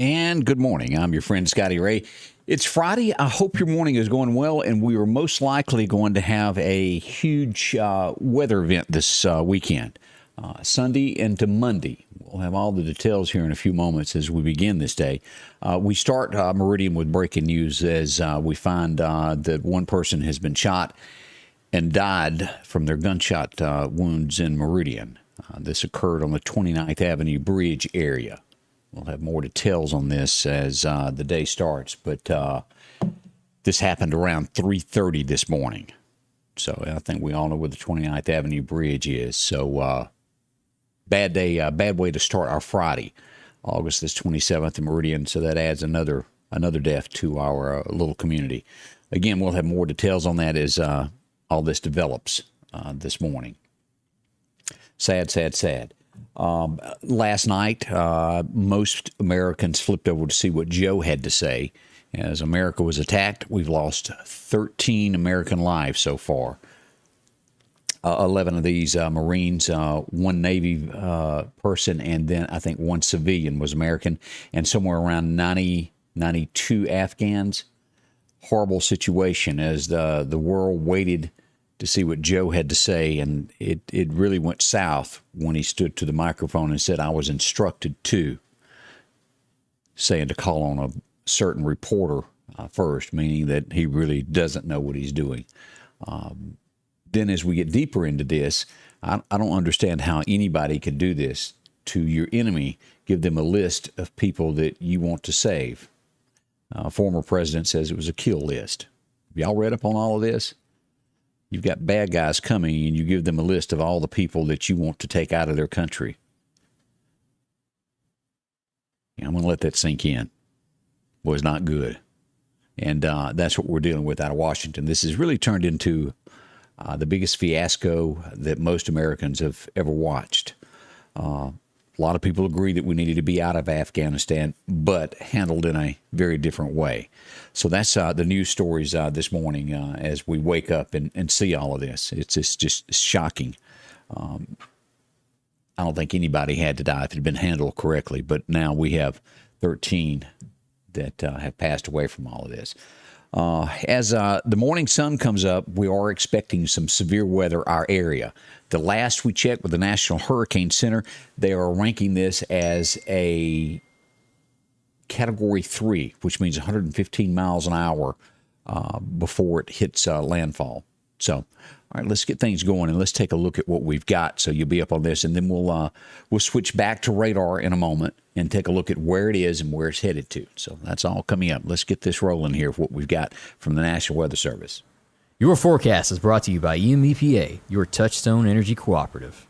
And good morning. I'm your friend Scotty Ray. It's Friday. I hope your morning is going well, and we are most likely going to have a huge weather event this weekend, Sunday into Monday. We'll have all the details here in a few moments as we begin this day. We start Meridian with breaking news as we find that one person has been shot and died from their gunshot wounds in Meridian. This occurred on the 29th Avenue Bridge area. We'll have more details on this as the day starts, but this happened around 3:30 this morning. So I think we all know where the 29th Avenue Bridge is. So bad day, bad way to start our Friday, August this 27th in Meridian. So that adds another death to our little community. Again, we'll have more details on that as all this develops this morning. Sad, sad, sad. Last night, most Americans flipped over to see what Joe had to say. As America was attacked, we've lost 13 American lives so far. 11 of these Marines, one Navy person, and then I think one civilian was American, and somewhere around 92 Afghans. Horrible situation as the world waited to see what Joe had to say, and it really went south when he stood to the microphone and said, "I was instructed to," saying to call on a certain reporter first, meaning that he really doesn't know what he's doing. Then as we get deeper into this, I don't understand how anybody could do this to your enemy, give them a list of people that you want to save. Former president says it was a kill list. Have y'all read up on all of this? You've got bad guys coming, and you give them a list of all the people that you want to take out of their country. Yeah, I'm going to let that sink in. Was not good. And that's what we're dealing with out of Washington. This has really turned into the biggest fiasco that most Americans have ever watched. A lot of people agree that we needed to be out of Afghanistan, but handled in a very different way. So that's the news stories this morning as we wake up and see all of this. It's just shocking. I don't think anybody had to die if it had been handled correctly, but now we have 13 that have passed away from all of this. As the morning sun comes up, we are expecting some severe weather our area. The last we checked with the National Hurricane Center, they are ranking this as a Category 3, which means 115 miles an hour before it hits landfall. So, all right, let's get things going and let's take a look at what we've got. So you'll be up on this, and then we'll switch back to radar in a moment and take a look at where it is and where it's headed to. So that's all coming up. Let's get this rolling here of what we've got from the National Weather Service. Your forecast is brought to you by EMEPA, your Touchstone Energy Cooperative.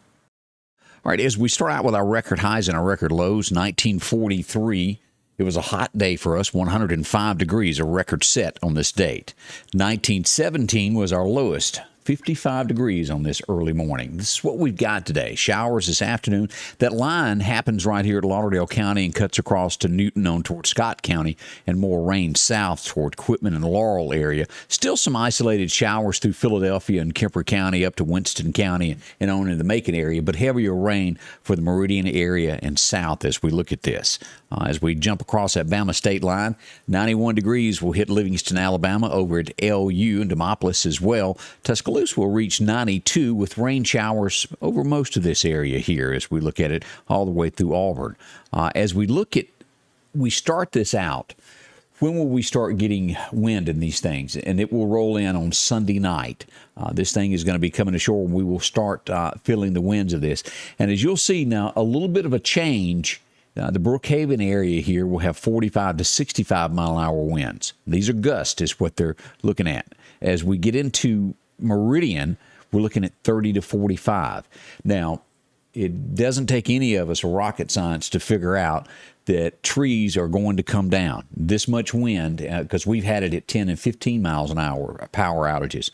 All right, as we start out with our record highs and our record lows, 1943, it was a hot day for us, 105 degrees, a record set on this date. 1917 was our lowest, 55 degrees on this early morning. This is what we've got today. Showers this afternoon. That line happens right here at Lauderdale County and cuts across to Newton on toward Scott County, and more rain south toward Quitman and Laurel area. Still some isolated showers through Philadelphia and Kemper County up to Winston County and on in the Macon area, but heavier rain for the Meridian area and south as we look at this. As we jump across that Bama state line, 91 degrees will hit Livingston, Alabama, over at LU and Demopolis as well. Tuscaloosa will reach 92 with rain showers over most of this area here as we look at it all the way through Auburn. As we start this out, when will we start getting wind in these things? And it will roll in on Sunday night. This thing is going to be coming ashore, and we will start feeling the winds of this. And as you'll see now, a little bit of a change. The Brookhaven area here will have 45 to 65 mile-an-hour winds. These are gusts is what they're looking at. As we get into Meridian, we're looking at 30 to 45. Now, it doesn't take any of us rocket science to figure out that trees are going to come down. This much wind, because we've had it at 10 and 15 miles an hour, power outages.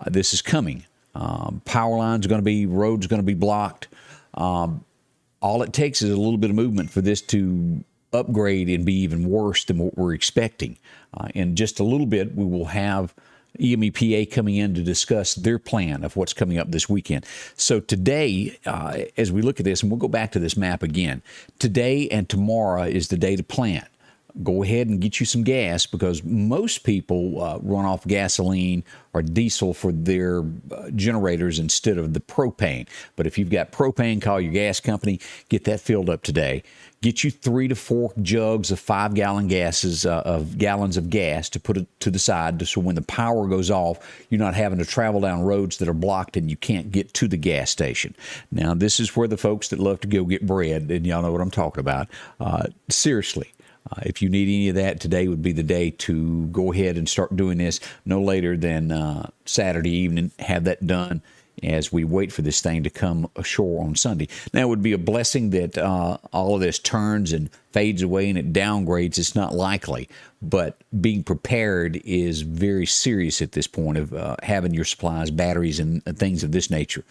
This is coming. Power lines are going to be, roads are going to be blocked. All it takes is a little bit of movement for this to upgrade and be even worse than what we're expecting. In just a little bit, we will have EMEPA coming in to discuss their plan of what's coming up this weekend. So today, as we look at this, and we'll go back to this map again, today and tomorrow is the day to plan. go ahead and get you some gas, because most people run off gasoline or diesel for their generators instead of the propane. But if you've got propane, call your gas company, get that filled up today. Get you 3 to 4 jugs of 5-gallon gallons of gas to put it to the side, so when the power goes off, you're not having to travel down roads that are blocked and you can't get to the gas station. Now, this is where the folks that love to go get bread, and y'all know what I'm talking about. Seriously. If you need any of that, today would be the day to go ahead and start doing this. No later than Saturday evening, have that done as we wait for this thing to come ashore on Sunday. Now, it would be a blessing that all of this turns and fades away and it downgrades. It's not likely, but being prepared is very serious at this point of having your supplies, batteries, and things of this nature.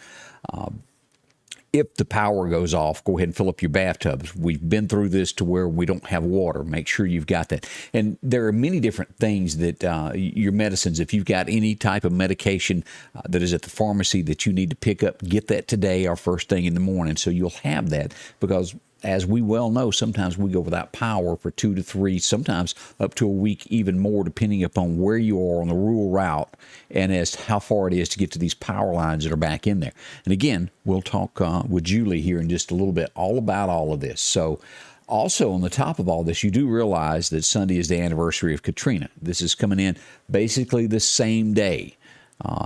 If the power goes off, go ahead and fill up your bathtubs. We've been through this to where we don't have water. Make sure you've got that. And there are many different things that your medicines, if you've got any type of medication that is at the pharmacy that you need to pick up, get that today or first thing in the morning, so you'll have that, because as we well know, sometimes we go without power for 2 to 3, sometimes up to a week, even more, depending upon where you are on the rural route and as to how far it is to get to these power lines that are back in there. And again, we'll talk with Julie here in just a little bit all about all of this. So also, on the top of all this, you do realize that Sunday is the anniversary of Katrina. This is coming in basically the same day.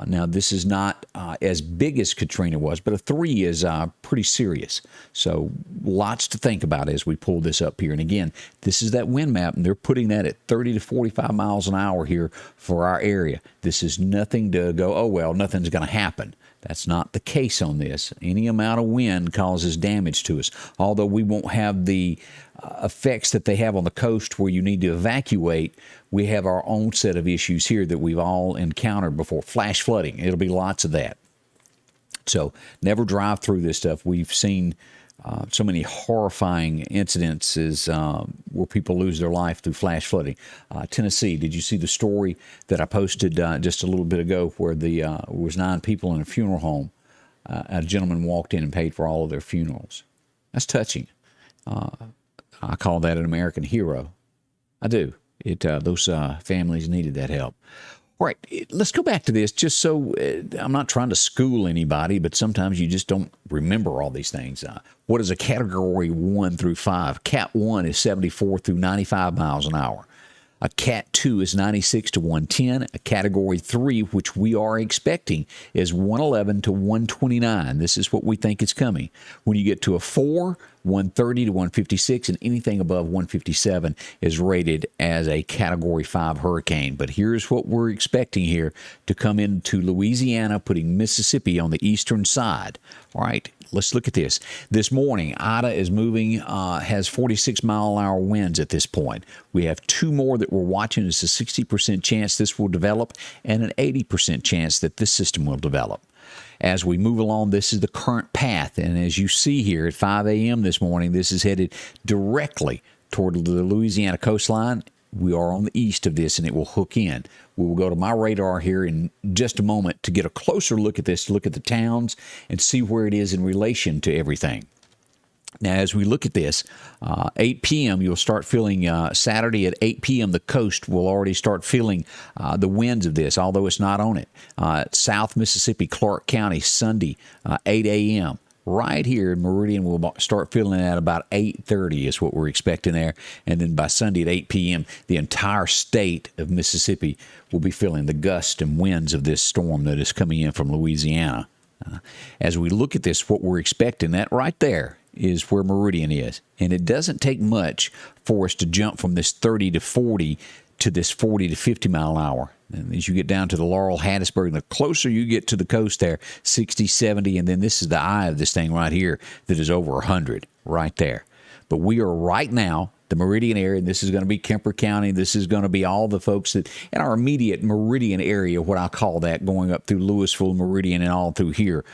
Now, this is not as big as Katrina was, but a 3 is pretty serious. So lots to think about as we pull this up here. And again, this is that wind map, and they're putting that at 30 to 45 miles an hour here for our area. This is nothing to go, oh, well, nothing's going to happen. That's not the case on this. Any amount of wind causes damage to us, although we won't have the effects that they have on the coast where you need to evacuate. We have our own set of issues here that we've all encountered before. Flash flooding. It'll be lots of that. So never drive through this stuff. We've seen so many horrifying incidences where people lose their life through flash flooding. Tennessee, did you see the story that I posted just a little bit ago where there was 9 people in a funeral home? A gentleman walked in and paid for all of their funerals. That's touching. I call that an American hero. I do. Those families needed that help. All right, let's go back to this just so I'm not trying to school anybody, but sometimes you just don't remember all these things. What is a Category 1 through 5? Cat 1 is 74 through 95 miles an hour. A Cat 2 is 96 to 110. A Category 3, which we are expecting, is 111 to 129. This is what we think is coming. When you get to a 4, 130 to 156, and anything above 157 is rated as a Category 5 hurricane. But here's what we're expecting here to come into Louisiana, putting Mississippi on the eastern side. All right, let's look at this. This morning, Ida is moving, has 46-mile-an-hour winds at this point. We have 2 more that we're watching. It's a 60% chance this will develop and an 80% chance that this system will develop. As we move along, this is the current path, and as you see here at 5 a.m. this morning, this is headed directly toward the Louisiana coastline. We are on the east of this, and it will hook in. We will go to my radar here in just a moment to get a closer look at this, look at the towns, and see where it is in relation to everything. Now, as we look at this, 8 p.m., you'll start feeling Saturday at 8 p.m., the coast will already start feeling the winds of this, although it's not on it. South Mississippi, Clark County, Sunday, 8 a.m. Right here in Meridian, we'll start feeling at about 8:30 is what we're expecting there. And then by Sunday at 8 p.m., the entire state of Mississippi will be feeling the gusts and winds of this storm that is coming in from Louisiana. As we look at this, what we're expecting, that right there is where Meridian is. And it doesn't take much for us to jump from this 30 to 40 to this 40 to 50 mile an hour. And as you get down to the Laurel, Hattiesburg, the closer you get to the coast there, 60, 70, and then this is the eye of this thing right here that is over 100 right there. But we are right now, the Meridian area, and this is going to be Kemper County. This is going to be all the folks that in our immediate Meridian area, what I call that, going up through Louisville, Meridian, and all through here,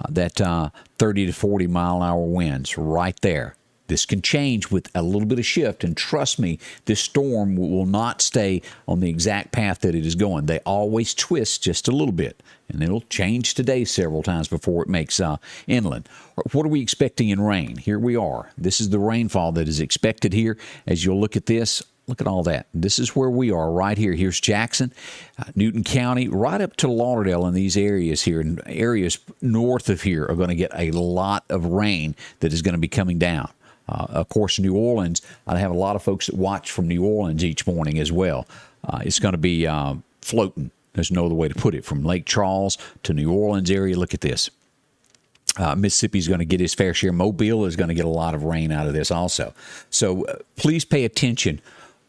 that 30 to 40 mile an hour winds right there. This can change with a little bit of shift, and trust me, this storm will not stay on the exact path that it is going. They always twist just a little bit, and it'll change today several times before it makes inland. What are we expecting in rain? Here we are. This is the rainfall that is expected here. As you'll look at this, Look at all that. This is where we are right here. Here's Jackson, Newton County, right up to Lauderdale in these areas here. And areas north of here are going to get a lot of rain that is going to be coming down. Of course, New Orleans, I have a lot of folks that watch from New Orleans each morning as well. It's going to be floating. There's no other way to put it. From Lake Charles to New Orleans area, look at this. Mississippi is going to get his fair share. Mobile is going to get a lot of rain out of this also. So please pay attention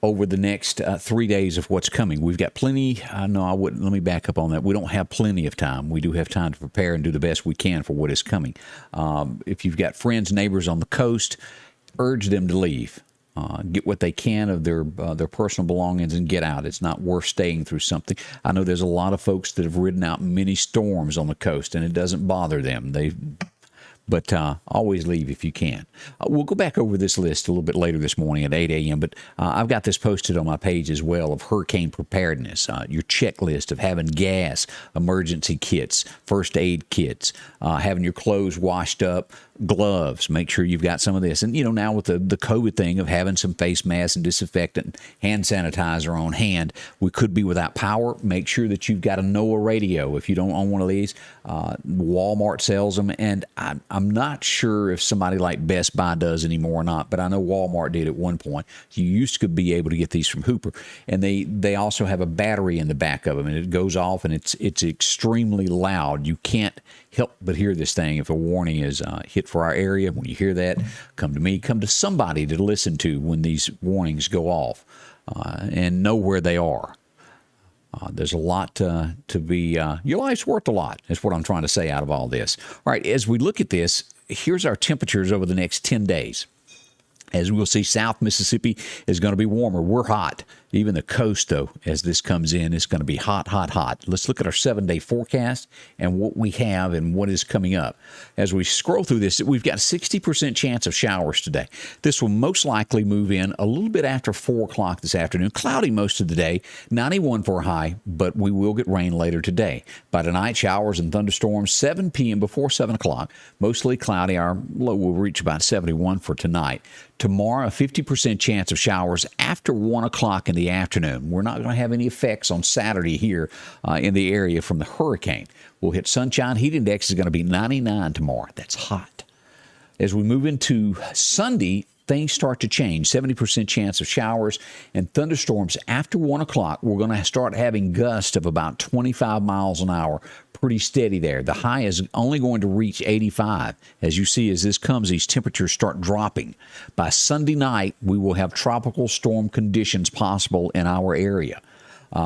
over the next 3 days of what's coming. We've got plenty. No, I wouldn't. Let me back up on that. We don't have plenty of time. We do have time to prepare and do the best we can for what is coming. If you've got friends, neighbors on the coast, urge them to leave. Get what they can of their personal belongings and get out. It's not worth staying through something. I know there's a lot of folks that have ridden out many storms on the coast, and it doesn't bother them. But always leave if you can. We'll go back over this list a little bit later this morning at 8 a.m., but I've got this posted on my page as well of hurricane preparedness, your checklist of having gas, emergency kits, first aid kits, having your clothes washed up, gloves, make sure you've got some of this. And, now with the COVID thing of having some face masks and disinfectant, hand sanitizer on hand, we could be without power. Make sure that you've got a NOAA radio. If you don't own one of these, Walmart sells them. And I'm not sure if somebody like Best Buy does anymore or not, but I know Walmart did at one point. You used to be able to get these from Hooper. And they also have a battery in the back of them, and it goes off, and it's extremely loud. You can't help but hear this thing if a warning is hit for our area. When you hear that, come to me, come to somebody to listen to when these warnings go off, and know where they are. There's a lot to be, your life's worth a lot, is what I'm trying to say out of all this. All right, as we look at this, here's our temperatures over the next 10 days. As we'll see, South Mississippi is going to be warmer. We're hot. Even the coast, though, as this comes in, is going to be hot, hot, hot. Let's look at our 7-day forecast and what we have and what is coming up. As we scroll through this, we've got a 60% chance of showers today. This will most likely move in a little bit after 4 o'clock this afternoon. Cloudy most of the day, 91 for a high, but we will get rain later today. By tonight, showers and thunderstorms, 7 p.m. before 7 o'clock. Mostly cloudy. Our low will reach about 71 for tonight. Tomorrow, a 50% chance of showers after 1 o'clock in the afternoon. We're not going to have any effects on Saturday here in the area from the hurricane. We'll hit sunshine. Heat index is going to be 99 tomorrow. That's hot. As we move into Sunday, things start to change. 70% chance of showers and thunderstorms after 1 o'clock. We're going to start having gusts of about 25 miles an hour. Pretty steady there. The high is only going to reach 85. As you see, as this comes, these temperatures start dropping. By Sunday night, we will have tropical storm conditions possible in our area.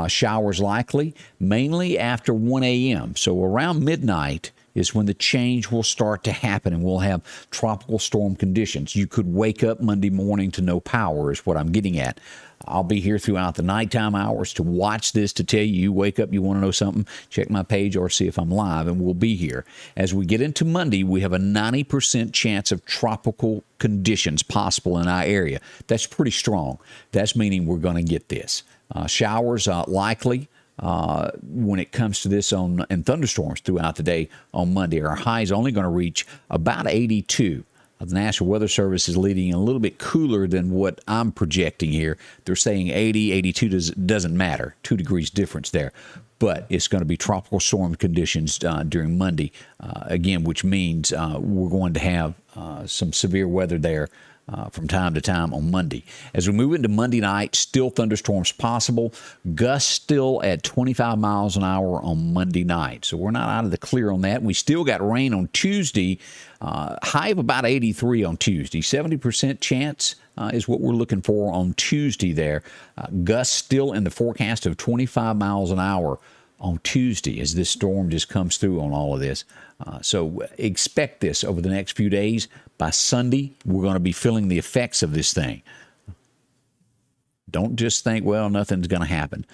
Showers likely, mainly after 1 a.m. So around midnight is when the change will start to happen, and we'll have tropical storm conditions. You could wake up Monday morning to no power is what I'm getting at. I'll be here throughout the nighttime hours to watch this, to tell you wake up, you want to know something, check my page or see if I'm live, and we'll be here. As we get into Monday, we have a 90% chance of tropical conditions possible in our area. That's pretty strong. That's meaning we're going to get this. Showers likely. When it comes to this and thunderstorms throughout the day on Monday. Our high is only going to reach about 82. The National Weather Service is leading a little bit cooler than what I'm projecting here. They're saying 80, 82 doesn't matter. 2 degrees difference there. But it's going to be tropical storm conditions during Monday, again, which means we're going to have some severe weather there from time to time on Monday. As we move into Monday night, still thunderstorms possible. Gusts still at 25 miles an hour on Monday night. So we're not out of the clear on that. We still got rain on Tuesday, high of about 83 on Tuesday. 70% chance is what we're looking for on Tuesday there. Gusts still in the forecast of 25 miles an hour on Tuesday as this storm just comes through on all of this. So expect this over the next few days. By Sunday, we're going to be feeling the effects of this thing. Don't just think, well, nothing's going to happen.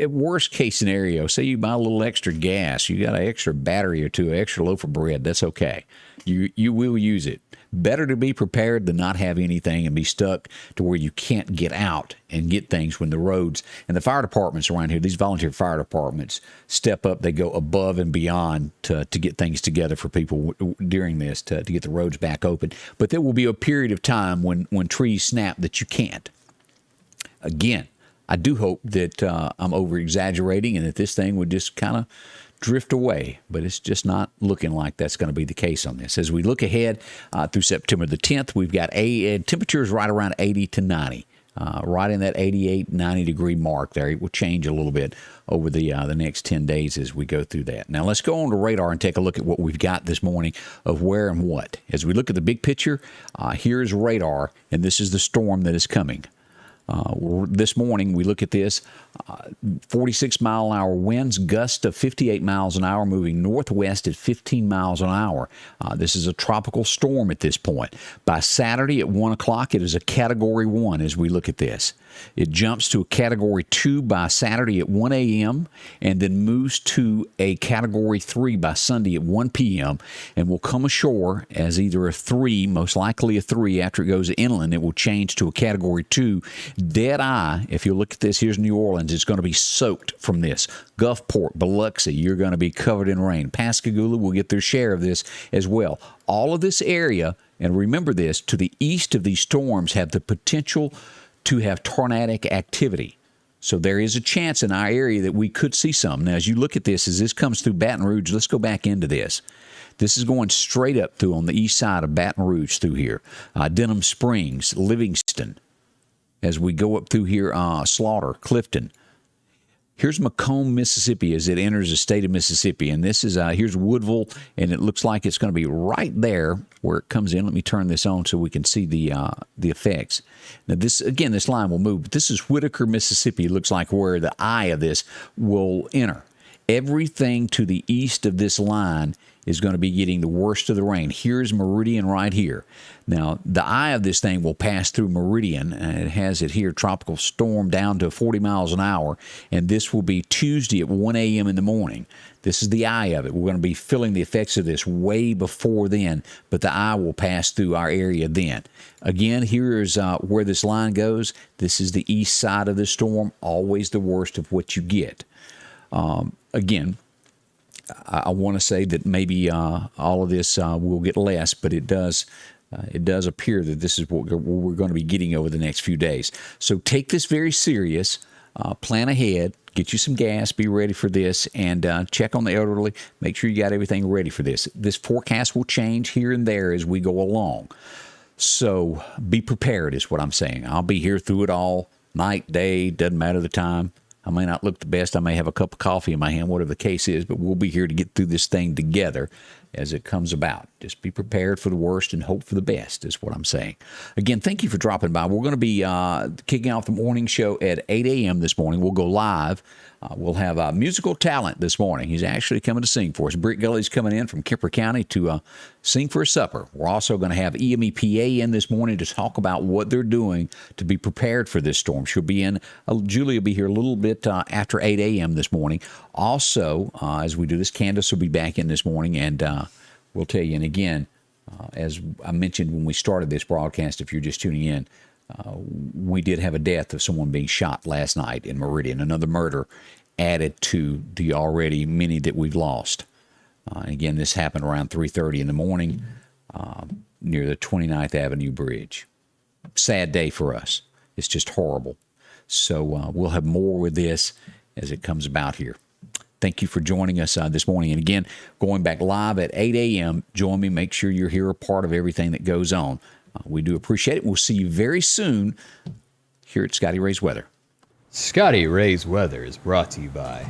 Worst case scenario, say you buy a little extra gas, you got an extra battery or two, an extra loaf of bread, that's okay. You will use it. Better to be prepared than not have anything and be stuck to where you can't get out and get things when the roads and the fire departments around here, these volunteer fire departments, step up. They go above and beyond to get things together for people during this to get the roads back open. But there will be a period of time when trees snap that you can't. again, I do hope that I'm over-exaggerating and that this thing would just kind of drift away, but it's just not looking like that's going to be the case on this. As we look ahead through September the 10th, we've got temperatures right around 80 to 90. Right in that 88, 90 degree mark there. It will change a little bit over the next 10 days as we go through that. Now, let's go on to radar and take a look at what we've got this morning of where and what. As we look at the big picture, here's radar, and this is the storm that is coming. This morning, we look at this, 46-mile-an-hour winds, gust of 58 miles an hour, moving northwest at 15 miles an hour. This is a tropical storm at this point. By Saturday at 1 o'clock, it is a Category 1 as we look at this. It jumps to a Category 2 by Saturday at 1 a.m. and then moves to a Category 3 by Sunday at 1 p.m. and will come ashore as either a 3, most likely a 3. After it goes inland, it will change to a Category 2. Dead eye, if you look at this, here's New Orleans. It's going to be soaked from this. Gulfport, Biloxi, you're going to be covered in rain. Pascagoula will get their share of this as well. All of this area, and remember this, to the east of these storms have the potential to have tornadic activity. So there is a chance in our area that we could see some. Now, as you look at this, as this comes through Baton Rouge, let's go back into this. This is going straight up through on the east side of Baton Rouge through here. Denham Springs, Livingston. As we go up through here, Slaughter, Clifton. Here's Macomb, Mississippi, as it enters the state of Mississippi. And this is, here's Woodville, and it looks like it's going to be right there where it comes in. Let me turn this on so we can see the effects. Now, this, again, this line will move. But this is Whitaker, Mississippi. It looks like where the eye of this will enter. Everything to the east of this line is going to be getting the worst of the rain. Here's Meridian right here. Now, the eye of this thing will pass through Meridian, and it has it here, tropical storm down to 40 miles an hour, and this will be Tuesday at 1 a.m. in the morning. This is the eye of it. We're going to be feeling the effects of this way before then, but the eye will pass through our area then. Again, here is where this line goes. This is the east side of the storm, always the worst of what you get. Again, I want to say that maybe all of this will get less, but it does appear that this is what we're going to be getting over the next few days. So take this very serious, plan ahead, get you some gas, be ready for this, and check on the elderly. Make sure you got everything ready for this. This forecast will change here and there as we go along. So be prepared is what I'm saying. I'll be here through it all, night, day, doesn't matter the time. I may not look the best. I may have a cup of coffee in my hand, whatever the case is, but we'll be here to get through this thing together as it comes about. Just be prepared for the worst and hope for the best is what I'm saying. Again, thank you for dropping by. We're going to be kicking off the morning show at 8 a.m. this morning. We'll go live. We'll have musical talent this morning. He's actually coming to sing for us. Britt Gully's coming in from Kemper County to sing for a supper. We're also going to have EMEPA in this morning to talk about what they're doing to be prepared for this storm. She'll be in. Julie will be here a little bit after 8 a.m. this morning. Also, as we do this, Candace will be back in this morning, and we'll tell you. And again, as I mentioned when we started this broadcast, if you're just tuning in, we did have a death of someone being shot last night in Meridian. Another murder added to the already many that we've lost. Again, this happened around 3:30 in the morning near the 29th Avenue Bridge. Sad day for us. It's just horrible. So we'll have more with this as it comes about here. Thank you for joining us this morning. And again, going back live at 8 a.m., join me. Make sure you're here a part of everything that goes on. We do appreciate it. We'll see you very soon here at Scotty Ray's Weather. Scotty Ray's Weather is brought to you by